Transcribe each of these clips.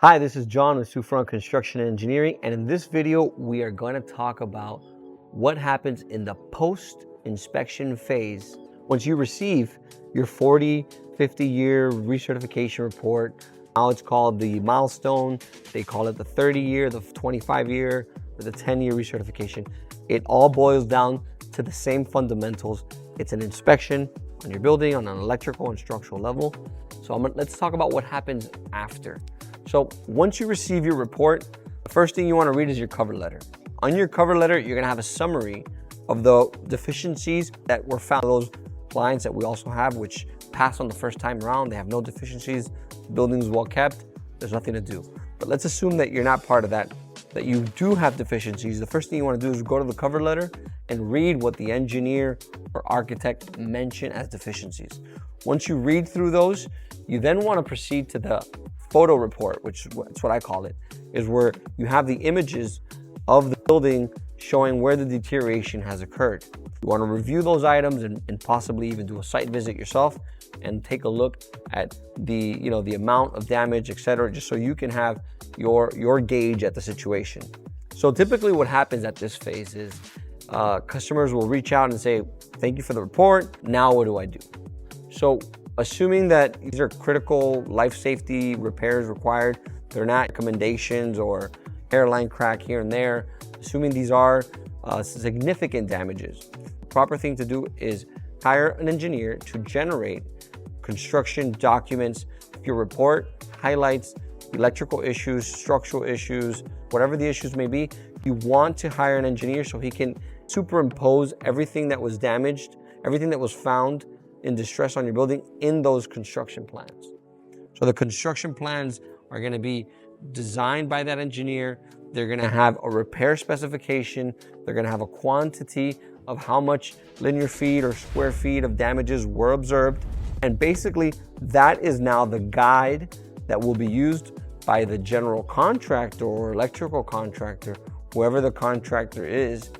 Hi, this is John with Souffront Construction and Engineering, and in this video, we are going to talk about what happens in the post-inspection phase. Once you receive your 40, 50-year recertification report, now it's called the Milestone, they call it the 30-year, the 25-year, or the 10-year recertification. It all boils down to the same fundamentals. It's an inspection on your building on an electrical and structural level. So let's talk about what happens after. So once you receive your report, the first thing you want to read is your cover letter. On your cover letter, you're going to have a summary of the deficiencies that were found. Those clients that we also have, which passed on the first time around, they have no deficiencies, the building is well kept, there's nothing to do. But let's assume that you're not part of that you do have deficiencies. The first thing you want to do is go to the cover letter and read what the engineer or architect mentioned as deficiencies. Once you read through those, you then want to proceed to the photo report, which is what I call it, is where you have the images of the building showing where the deterioration has occurred. You want to review those items and possibly even do a site visit yourself and take a look at the amount of damage, etc., just so you can have your gauge at the situation. So typically what happens at this phase is customers will reach out and say, thank you for the report, now what do I do? So assuming that these are critical life safety repairs required, they're not recommendations or hairline crack here and there, assuming these are significant damages, the proper thing to do is hire an engineer to generate construction documents. Your report highlights electrical issues, structural issues, whatever the issues may be. You want to hire an engineer so he can superimpose everything that was damaged, everything that was found in distress on your building in those construction plans. So the construction plans are going to be designed by that engineer. They're going to have a repair specification. They're going to have a quantity of how much linear feet or square feet of damages were observed. And basically, that is now the guide that will be used by the general contractor or electrical contractor, whoever the contractor is,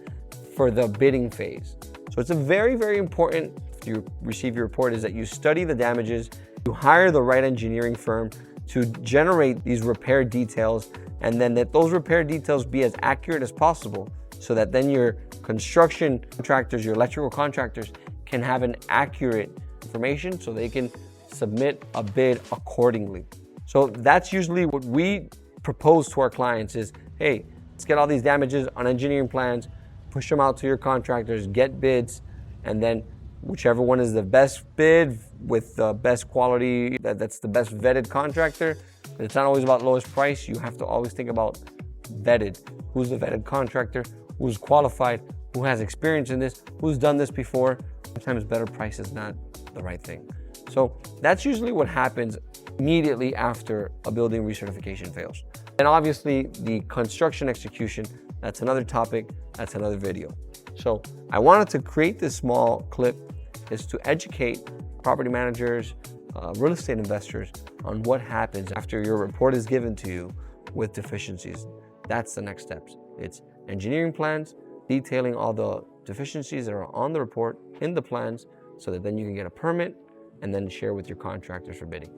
for the bidding phase. So it's a very, very important, if you receive your report, is that you study the damages, you hire the right engineering firm to generate these repair details, and then that those repair details be as accurate as possible so that then your construction contractors, your electrical contractors can have an accurate information so they can submit a bid accordingly. So that's usually what we propose to our clients is, hey, let's get all these damages on engineering plans, push them out to your contractors, get bids, and then whichever one is the best bid with the best quality, that's the best vetted contractor. It's not always about lowest price. You have to always think about vetted. Who's the vetted contractor? Who's qualified? Who has experience in this? Who's done this before? Sometimes better price is not the right thing. So that's usually what happens immediately after a building recertification fails. And obviously the construction execution, that's another topic, that's another video. So I wanted to create this small clip is to educate property managers, real estate investors on what happens after your report is given to you with deficiencies. That's the next steps. It's engineering plans, detailing all the deficiencies that are on the report in the plans so that then you can get a permit and then share with your contractors for bidding.